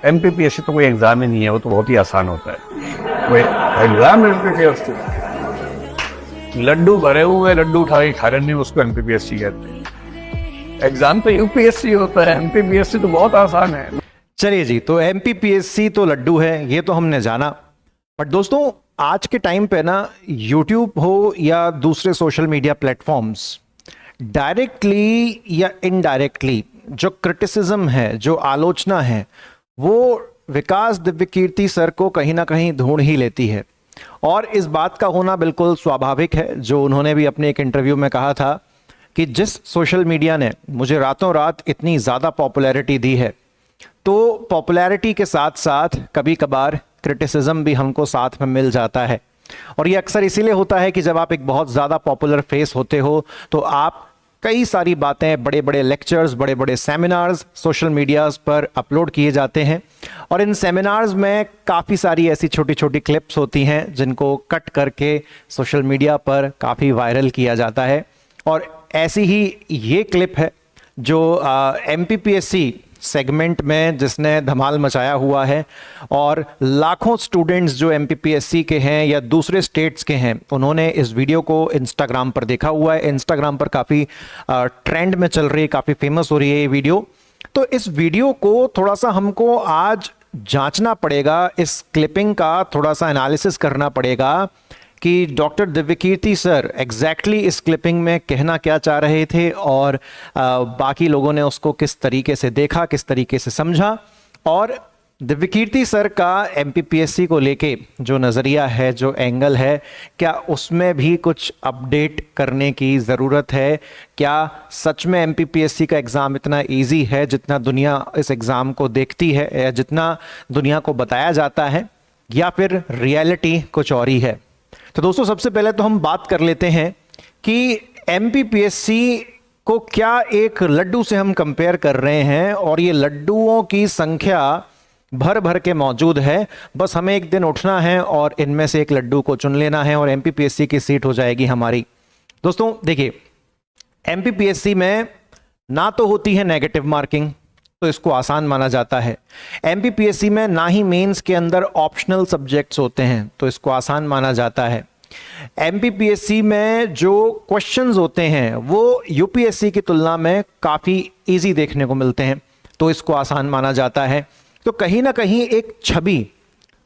MPPSC तो कोई exam ही नहीं है, वो तो बहुत ही आसान होता है। कोई एग्जाम एमपीपीएससी, लड्डू भरे हुए लड्डू उठा के खा रहे नहीं, उसको एमपीपीएससी कहते हैं। एग्जाम तो यूपीएससी होता है, एमपीपीएससी तो बहुत आसान है। चलिए जी, तो एमपीपीएससी तो लड्डू है, ये तो हमने जाना। बट दोस्तों, आज के टाइम पे ना यूट्यूब हो या दूसरे सोशल मीडिया प्लेटफॉर्म्स, डायरेक्टली या इनडायरेक्टली जो क्रिटिसिज्म है, जो आलोचना है, वो विकास दिव्यकीर्ति सर को कहीं ना कहीं ढूंढ ही लेती है। और इस बात का होना बिल्कुल स्वाभाविक है, जो उन्होंने भी अपने एक इंटरव्यू में कहा था कि जिस सोशल मीडिया ने मुझे रातों रात इतनी ज़्यादा पॉपुलैरिटी दी है, तो पॉपुलैरिटी के साथ साथ कभी कभार क्रिटिसिज्म भी हमको साथ में मिल जाता है। और ये अक्सर इसीलिए होता है कि जब आप एक बहुत ज़्यादा पॉपुलर फेस होते हो तो आप कई सारी बातें, बड़े बड़े लेक्चर्स, बड़े बड़े सेमिनार्स सोशल मीडियाज़ पर अपलोड किए जाते हैं। और इन सेमिनार्स में काफ़ी सारी ऐसी छोटी छोटी क्लिप्स होती हैं जिनको कट करके सोशल मीडिया पर काफ़ी वायरल किया जाता है। और ऐसी ही ये क्लिप है जो एमपीपीएससी सेगमेंट में जिसने धमाल मचाया हुआ है। और लाखों स्टूडेंट्स जो एमपीपीएससी के हैं या दूसरे स्टेट्स के हैं, उन्होंने इस वीडियो को इंस्टाग्राम पर देखा हुआ है। इंस्टाग्राम पर काफ़ी ट्रेंड में चल रही है, काफ़ी फेमस हो रही है ये वीडियो। तो इस वीडियो को थोड़ा सा हमको आज जांचना पड़ेगा, इस क्लिपिंग का थोड़ा सा एनालिसिस करना पड़ेगा कि डॉक्टर दिव्यकीर्ति सर एग्जैक्टली इस क्लिपिंग में कहना क्या चाह रहे थे और बाकी लोगों ने उसको किस तरीके से देखा, किस तरीके से समझा। और दिव्यकीर्ति सर का एमपीपीएससी को लेके जो नज़रिया है, जो एंगल है, क्या उसमें भी कुछ अपडेट करने की ज़रूरत है? क्या सच में एमपीपीएससी का एग्ज़ाम इतना इजी है जितना दुनिया इस एग्ज़ाम को देखती है, या जितना दुनिया को बताया जाता है, या फिर रियलिटी कुछ और ही है? तो दोस्तों, सबसे पहले तो हम बात कर लेते हैं कि एमपीपीएससी को क्या एक लड्डू से हम कंपेयर कर रहे हैं, और ये लड्डुओं की संख्या भर भर के मौजूद है। बस हमें एक दिन उठना है और इनमें से एक लड्डू को चुन लेना है और एमपीपीएससी की सीट हो जाएगी हमारी। दोस्तों देखिए, एमपीपीएससी में ना तो होती है नेगेटिव मार्किंग, तो इसको आसान माना जाता है। एमपीपीएससी में ना ही मेंस के अंदर ऑप्शनल सब्जेक्ट्स होते हैं, तो इसको आसान माना जाता है। एमपीपीएससी में जो क्वेश्चंस होते हैं वो यूपीएससी की तुलना में काफ़ी इजी देखने को मिलते हैं, तो इसको आसान माना जाता है। तो कहीं ना कहीं एक छवि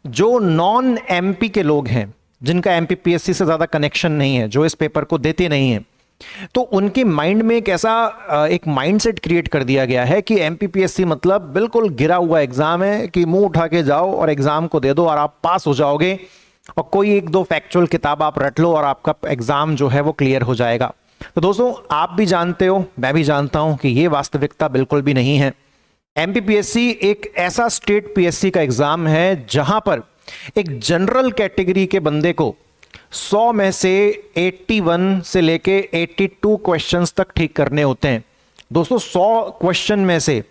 जो नॉन एमपी के लोग हैं, जिनका एमपीपीएससी से ज़्यादा कनेक्शन नहीं है, जो इस पेपर को देते नहीं हैं, तो उनके माइंड में एक ऐसा एक माइंडसेट क्रिएट कर दिया गया है कि एमपीपीएससी मतलब बिल्कुल गिरा हुआ एग्जाम है कि मुंह उठा के जाओ और एग्जाम को दे दो और आप पास हो जाओगे, और कोई एक दो फैक्चुअल किताब आप रट लो और आपका एग्जाम जो है वो क्लियर हो जाएगा। तो दोस्तों, आप भी जानते हो, मैं भी जानता हूं कि ये वास्तविकता बिल्कुल भी नहीं है। एमपीपीएससी एक ऐसा स्टेट पीएससी का एग्जाम है जहां पर एक जनरल कैटेगरी के बंदे को 100 में से 81 से लेके 82 क्वेश्चंस तक ठीक करने होते हैं। दोस्तों, 100 क्वेश्चन में से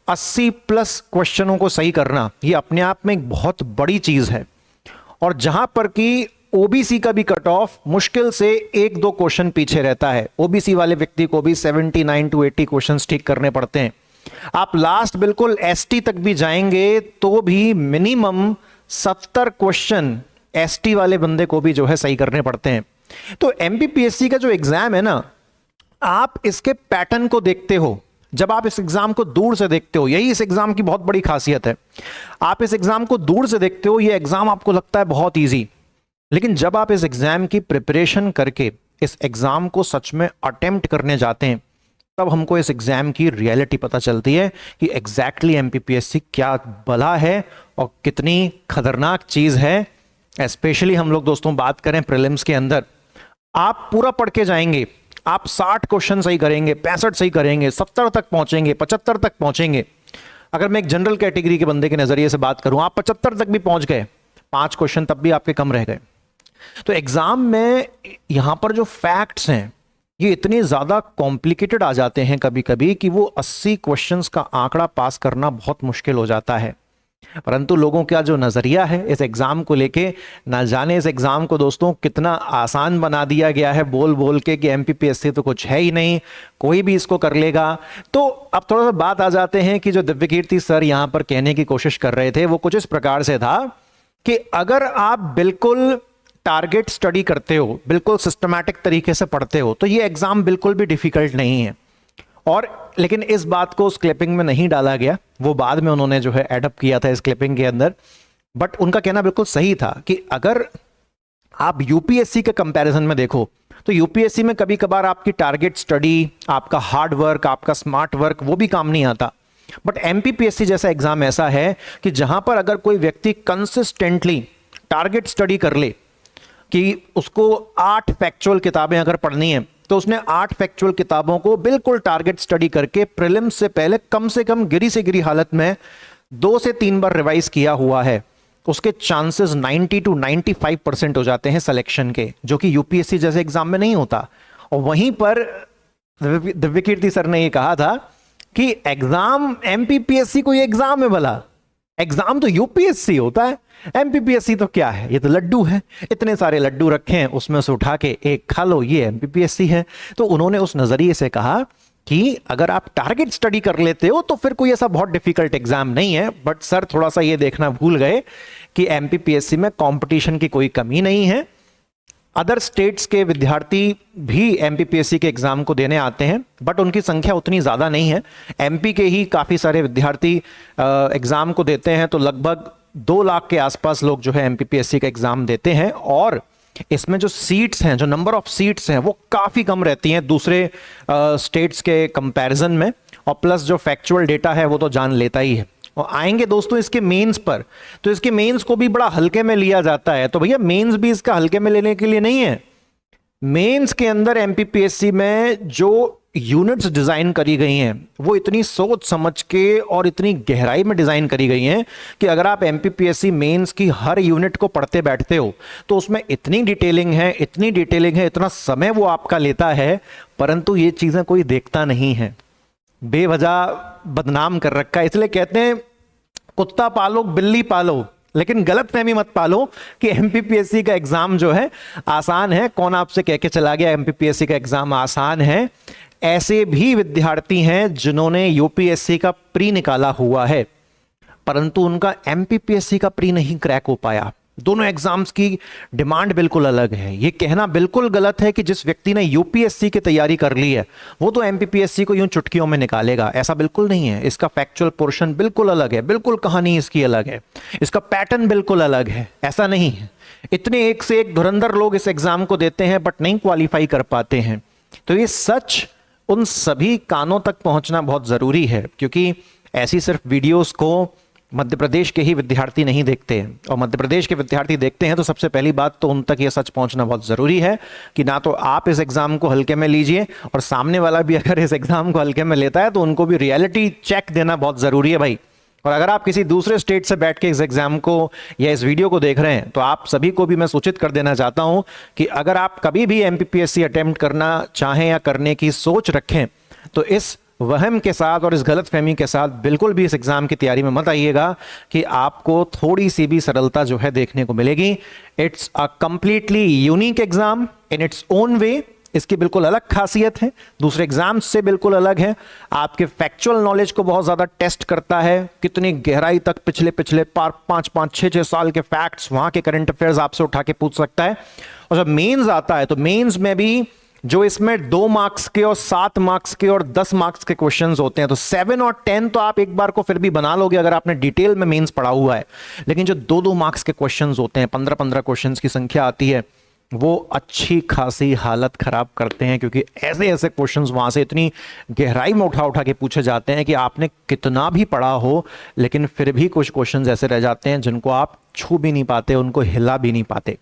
80 प्लस क्वेश्चनों को सही करना ये अपने आप में एक बहुत बड़ी चीज है। और जहां पर कि ओबीसी का भी कट ऑफ मुश्किल से एक दो क्वेश्चन पीछे रहता है। ओबीसी वाले व्यक्ति को भी 79 to 80 क्वेश्चंस ठीक करने पड़ते हैं। आप लास्ट बिल्कुल एसटी तक भी जाएंगे तो भी मिनिमम 70 क्वेश्चन एसटी वाले बंदे को भी जो है सही करने पड़ते हैं। तो एमपीपीएससी का जो एग्जाम है ना, आप इसके पैटर्न को देखते हो, जब आप इस एग्जाम को दूर से देखते हो, यही इस एग्जाम की बहुत बड़ी खासियत है। आप इस एग्जाम को दूर से देखते हो, ये एग्जाम आपको लगता है बहुत इजी, लेकिन जब आप इस एग्जाम की प्रिपरेशन करके इस एग्जाम को सच में अटेम्प्ट करने जाते हैं, तब हमको इस एग्जाम की रियलिटी पता चलती है कि एग्जैक्टली एमपीपीएससी क्या भला है और कितनी खतरनाक चीज है। स्पेशली हम लोग दोस्तों बात करें प्रीलिम्स के अंदर, आप पूरा पढ़ के जाएंगे, आप 60 क्वेश्चन सही करेंगे, 65 सही करेंगे, 70 तक पहुंचेंगे, 75 तक पहुंचेंगे। अगर मैं एक जनरल कैटेगरी के बंदे के नजरिए से बात करूं, आप 75 तक भी पहुंच गए, 5 क्वेश्चन तब भी आपके कम रह गए। तो एग्जाम में यहां पर जो फैक्ट्स हैं ये इतने ज्यादा कॉम्प्लिकेटेड आ जाते हैं कभी कभी कि वो 80 क्वेश्चंस का आंकड़ा पास करना बहुत मुश्किल हो जाता है। परंतु लोगों का जो नज़रिया है इस एग्ज़ाम को लेके, ना जाने इस एग्ज़ाम को दोस्तों कितना आसान बना दिया गया है बोल बोल के कि एमपीपीएससी तो कुछ है ही नहीं, कोई भी इसको कर लेगा। तो अब थोड़ा सा बात आ जाते हैं कि जो दिव्यकीर्ति सर यहाँ पर कहने की कोशिश कर रहे थे वो कुछ इस प्रकार से था कि अगर आप बिल्कुल टारगेट स्टडी करते हो, बिल्कुल सिस्टमैटिक तरीके से पढ़ते हो, तो ये एग्ज़ाम बिल्कुल भी डिफ़िकल्ट नहीं है। और लेकिन इस बात को उस क्लिपिंग में नहीं डाला गया, वो बाद में उन्होंने जो है एडअप किया था इस क्लिपिंग के अंदर। बट उनका कहना बिल्कुल सही था कि अगर आप यूपीएससी के कंपैरिजन में देखो तो यूपीएससी में कभी कभार आपकी टारगेट स्टडी, आपका हार्ड वर्क, आपका स्मार्ट वर्क वो भी काम नहीं आता। बट एमपीपीएससी जैसा एग्जाम ऐसा है कि जहां पर अगर कोई व्यक्ति कंसिस्टेंटली टारगेट स्टडी कर ले कि उसको 8 फैक्चुअल किताबें अगर पढ़नी है तो उसने 8 फैक्चुअल किताबों को बिल्कुल टारगेट स्टडी करके प्रीलिम्स से पहले कम से कम गिरी से गिरी हालत में 2 से 3 बार रिवाइज किया हुआ है, उसके चांसेस 90 to 95% हो जाते हैं सिलेक्शन के, जो कि यूपीएससी जैसे एग्जाम में नहीं होता। और वहीं पर दिव्यकीर्ति सर ने ये कहा था कि एग्जाम एमपीपीएससी कोई एग्जाम है भला, एग्जाम तो यूपीएससी होता है, एमपीपीएससी तो क्या है, ये तो लड्डू है, इतने सारे लड्डू रखे हैं उसमें से उठा के एक खा लो, ये एमपीपीएससी है। तो उन्होंने उस नजरिए से कहा कि अगर आप टारगेट स्टडी कर लेते हो तो फिर कोई ऐसा बहुत डिफिकल्ट एग्जाम नहीं है। बट सर थोड़ा सा ये देखना भूल गए कि एमपीपीएससी में कंपटीशन की कोई कमी नहीं है, अदर स्टेट्स के विद्यार्थी भी एमपीपीएससी के एग्जाम को देने आते हैं, बट उनकी संख्या उतनी ज़्यादा नहीं है। एमपी के ही काफ़ी सारे विद्यार्थी एग्जाम को देते हैं, तो लगभग 2 लाख के आसपास लोग जो है एमपीपीएससी का एग्जाम देते हैं। और इसमें जो सीट्स हैं, जो नंबर ऑफ सीट्स हैं, वो काफ़ी कम रहती हैं दूसरे स्टेट्स के कंपैरिजन में। और प्लस जो फैक्चुअल डेटा है वो तो जान लेता ही है। और आएंगे दोस्तों इसके मेंस पर, तो इसके मेंस को भी बड़ा हल्के में लिया जाता है। तो भैया मेंस भी इसका हल्के में लेने के लिए नहीं है। मेंस के अंदर एमपीपीएससी में जो यूनिट्स डिजाइन करी गई हैं वो इतनी सोच समझ के और इतनी गहराई में डिजाइन करी गई हैं कि अगर आप एमपीपीएससी मेंस की हर यूनिट को पढ़ते बैठते हो तो उसमें इतनी डिटेलिंग है, इतनी डिटेलिंग है, इतना समय वो आपका लेता है, परंतु ये चीजें कोई देखता नहीं है। बेवजह बदनाम कर रखा है। इसलिए कहते हैं कुत्ता पालो बिल्ली पालो, लेकिन गलत फहमी मत पालो कि एमपीपीएससी का एग्जाम जो है आसान है। कौन आपसे कह के चला गया एमपीपीएससी का एग्जाम आसान है? ऐसे भी विद्यार्थी हैं जिन्होंने यूपीएससी का प्री निकाला हुआ है, परंतु उनका एमपीपीएससी का प्री नहीं क्रैक हो पाया। दोनों एग्जाम्स की डिमांड बिल्कुल अलग है। ये कहना बिल्कुल गलत है कि जिस व्यक्ति ने यूपीएससी की तैयारी कर ली है वो तो एमपीपीएससी को यूं चुटकियों में निकालेगा, ऐसा बिल्कुल नहीं है। इसका फैक्चुअल पोर्शन बिल्कुल अलग है, बिल्कुल कहानी इसकी अलग है, इसका पैटर्न बिल्कुल अलग है। ऐसा नहीं है। इतने एक से एक धुरंधर लोग इस एग्जाम को देते हैं बट नहीं क्वालिफाई कर पाते हैं। तो ये सच उन सभी कानों तक पहुंचना बहुत जरूरी है, क्योंकि ऐसी सिर्फ वीडियोस को मध्य प्रदेश के ही विद्यार्थी नहीं देखते हैं, और मध्य प्रदेश के विद्यार्थी देखते हैं तो सबसे पहली बात तो उन तक ये सच पहुंचना बहुत ज़रूरी है कि ना तो आप इस एग्ज़ाम को हल्के में लीजिए, और सामने वाला भी अगर इस एग्ज़ाम को हल्के में लेता है तो उनको भी रियलिटी चेक देना बहुत ज़रूरी है भाई। और अगर आप किसी दूसरे स्टेट से बैठ के इस एग्ज़ाम को या इस वीडियो को देख रहे हैं तो आप सभी को भी मैं सूचित कर देना चाहता हूँ कि अगर आप कभी भी एमपीपीएससी अटेम्प्ट करना चाहें या करने की सोच रखें तो इस वहम के साथ और इस गलत फहमी के साथ बिल्कुल भी इस एग्जाम की तैयारी में मत आइएगा कि आपको थोड़ी सी भी सरलता जो है देखने को मिलेगी। It's a completely unique exam in its own way. इसकी बिल्कुल अलग खासियत है, दूसरे एग्जाम से बिल्कुल अलग है। आपके फैक्चुअल नॉलेज को बहुत ज्यादा टेस्ट करता है, कितनी गहराई तक पिछले 5-5, 6 साल के फैक्ट्स, वहां के करंट अफेयर्स आपसे उठा के पूछ सकता है। और जब मेंस आता है तो मेंस में भी जो इसमें 2 मार्क्स के और 7 मार्क्स के और 10 मार्क्स के क्वेश्चंस होते हैं, तो 7 और 10 तो आप एक बार को फिर भी बना लोगे अगर आपने डिटेल में मेंस पढ़ा हुआ है। लेकिन जो 2-2 मार्क्स के क्वेश्चंस होते हैं, 15-15 क्वेश्चंस की संख्या आती है, वो अच्छी खासी हालत खराब करते हैं, क्योंकि ऐसे ऐसे क्वेश्चंस वहां से इतनी गहराई में उठा उठा के पूछे जाते हैं कि आपने कितना भी पढ़ा हो लेकिन फिर भी कुछ क्वेश्चंस ऐसे रह जाते हैं जिनको आप छू भी नहीं पाते, उनको हिला भी नहीं पाते।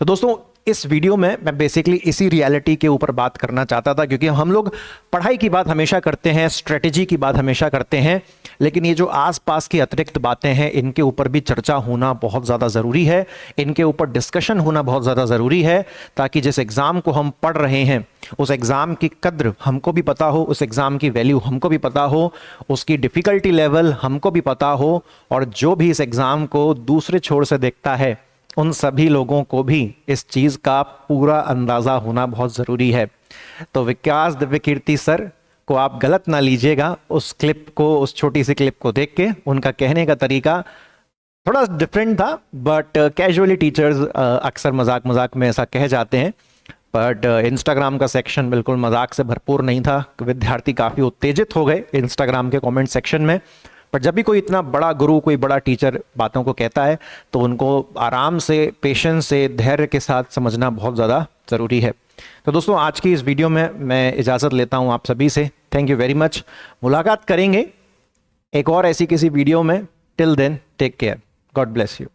तो दोस्तों इस वीडियो में मैं बेसिकली इसी रियलिटी के ऊपर बात करना चाहता था, क्योंकि हम लोग पढ़ाई की बात हमेशा करते हैं, स्ट्रेटेजी की बात हमेशा करते हैं, लेकिन ये जो आसपास की अतिरिक्त बातें हैं इनके ऊपर भी चर्चा होना बहुत ज़्यादा ज़रूरी है, इनके ऊपर डिस्कशन होना बहुत ज़्यादा ज़रूरी है, ताकि जिस एग्ज़ाम को हम पढ़ रहे हैं उस एग्ज़ाम की कद्र हमको भी पता हो, उस एग्ज़ाम की वैल्यू हमको भी पता हो, उसकी डिफ़िकल्टी लेवल हमको भी पता हो, और जो भी इस एग्ज़ाम को दूसरे छोर से देखता है उन सभी लोगों को भी इस चीज़ का पूरा अंदाज़ा होना बहुत ज़रूरी है। तो विकास दिव्यकीर्ति सर को आप गलत ना लीजिएगा, उस क्लिप को, उस छोटी सी क्लिप को देख के उनका कहने का तरीका थोड़ा डिफरेंट था, बट कैजुअली टीचर्स अक्सर मजाक मजाक में ऐसा कह जाते हैं, बट इंस्टाग्राम का सेक्शन बिल्कुल मजाक से भरपूर नहीं था। विद्यार्थी काफ़ी उत्तेजित हो गए इंस्टाग्राम के कमेंट सेक्शन में। पर जब भी कोई इतना बड़ा गुरु, कोई बड़ा टीचर बातों को कहता है तो उनको आराम से, पेशेंस से, धैर्य के साथ समझना बहुत ज़्यादा ज़रूरी है। तो दोस्तों, आज की इस वीडियो में मैं इजाज़त लेता हूँ आप सभी से। Thank you very much. मुलाकात करेंगे एक और ऐसी किसी वीडियो में। Till then, take care, God bless you.